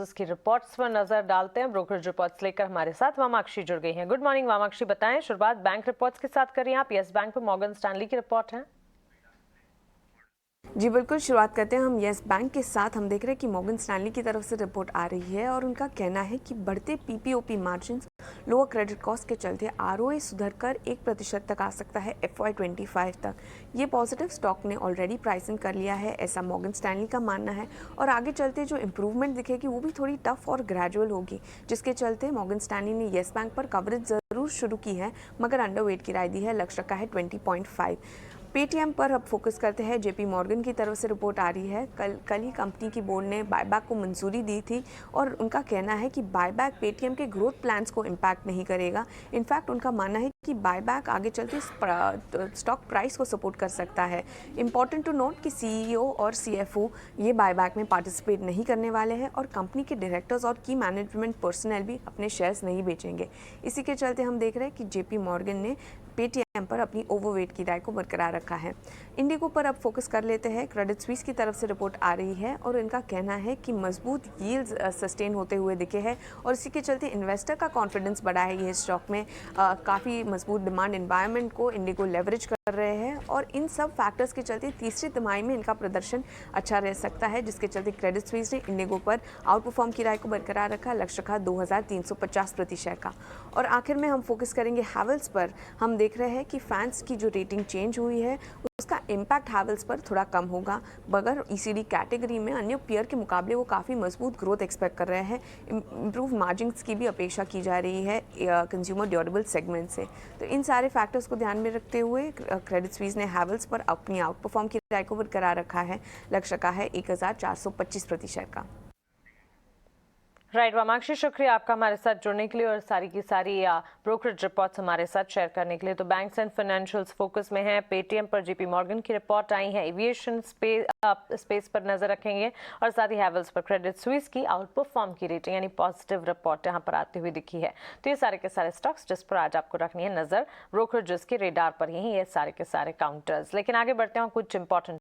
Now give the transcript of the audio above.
इसकी रिपोर्ट्स पर नजर डालते हैं। ब्रोकरेज रिपोर्ट्स लेकर हमारे साथ वामाक्षी जुड़ गई हैं। गुड मॉर्निंग वामाक्षी, बताएं शुरुआत बैंक रिपोर्ट्स के साथ करिए आप। यस बैंक पे मॉर्गन स्टैनली की रिपोर्ट है। जी बिल्कुल, शुरुआत करते हैं हम येस बैंक के साथ। हम देख रहे हैं कि मॉर्गन स्टैनली की तरफ से रिपोर्ट आ रही है और उनका कहना है कि बढ़ते पीपीओपी मार्जिन, लोअर क्रेडिट कॉस्ट के चलते आरओए सुधरकर 1% तक आ सकता है FY25 तक। ये पॉजिटिव स्टॉक ने ऑलरेडी प्राइस इन कर लिया है, ऐसा मॉर्गन स्टैनली का मानना है। और आगे चलते जो इंप्रूवमेंट दिखेगी वो भी थोड़ी टफ और ग्रेजुअल होगी, जिसके चलते मॉर्गन स्टैनली ने येस बैंक पर कवरेज जरूर शुरू की है, मगर अंडरवेट की राय दी है। लक्ष्य रखा है 20.5। पेटीएम पर अब फोकस करते हैं। जेपी मॉर्गन की तरफ से रिपोर्ट आ रही है। कल ही कंपनी की बोर्ड ने बायबैक को मंजूरी दी थी और उनका कहना है कि बायबैक पेटीएम के ग्रोथ प्लान्स को इम्पैक्ट नहीं करेगा। इनफैक्ट उनका मानना है कि बायबैक आगे चलते स्टॉक प्राइस को सपोर्ट कर सकता है। इंपॉर्टेंट टू नोट कि सीईओ और सीएफओ ये बायबैक में पार्टिसिपेट नहीं करने वाले हैं और कंपनी के डायरेक्टर्स और की मैनेजमेंट पर्सनल भी अपने शेयर्स नहीं बेचेंगे। इसी के चलते हम देख रहे हैं कि जेपी मॉर्गन ने पेटीएम पर अपनी ओवरवेट की राय को बरकरार रखा है। इंडिगो पर अब फोकस कर लेते हैं। क्रेडिट स्विस की तरफ से रिपोर्ट आ रही है और इनका कहना है कि मजबूत यील्ड्स सस्टेन होते हुए दिखे हैं और इसी के चलते इन्वेस्टर का कॉन्फिडेंस बढ़ा है। ये स्टॉक में काफ़ी मजबूत डिमांड एनवायरनमेंट को इंडिगो लेवरेज कर रहे हैं और इन सब फैक्टर्स के चलते तीसरी तिमाही में इनका प्रदर्शन अच्छा रह सकता है, जिसके चलते क्रेडिट स्विस ने इंडिगो पर आउट परफॉर्म की राय को बरकरार रखा। लक्ष्य रखा 2350 प्रति शेयर का। और आखिर में हम फोकस करेंगे हैवेल्स पर। हम देख रहे हैं कि फैंस की जो रेटिंग चेंज हुई है उसका इम्पैक्ट हैवेल्स पर थोड़ा कम होगा, मगर ईसीडी कैटेगरी में अन्य पीयर के मुकाबले वो काफ़ी मजबूत ग्रोथ एक्सपेक्ट कर रहे हैं। इम्प्रूव मार्जिन्स की भी अपेक्षा की जा रही है कंज्यूमर ड्यूरेबल सेगमेंट से। तो इन सारे फैक्टर्स को ध्यान में रखते हुए क्रेडिट स्विस ने हैवेल्स पर अपनी आउट परफॉर्म की राय को बरकरार रखा है। लक्ष्य का है 1425 प्रति शेयर का। राइट वामाक्षी, शुक्रिया आपका हमारे साथ जुड़ने के लिए और सारी की सारी ब्रोकरेज रिपोर्ट्स हमारे साथ शेयर करने के लिए। तो बैंक्स एंड फाइनेंशियल्स फोकस में है। पेटीएम पर जेपी मॉर्गन की रिपोर्ट आई है। एविएशन स्पेस पर नजर रखेंगे और साथ ही हैवेल्स पर क्रेडिट स्विस की आउट परफॉर्म की रेटिंग यानी पॉजिटिव रिपोर्ट यहाँ पर आती हुई दिखी है। तो ये सारे के सारे स्टॉक्स जिस पर आज आपको रखनी है नजर, ब्रोकरेजेस के रेडार पर ही ये सारे के सारे काउंटर्स। लेकिन आगे बढ़ते हैं कुछ इंपॉर्टेंट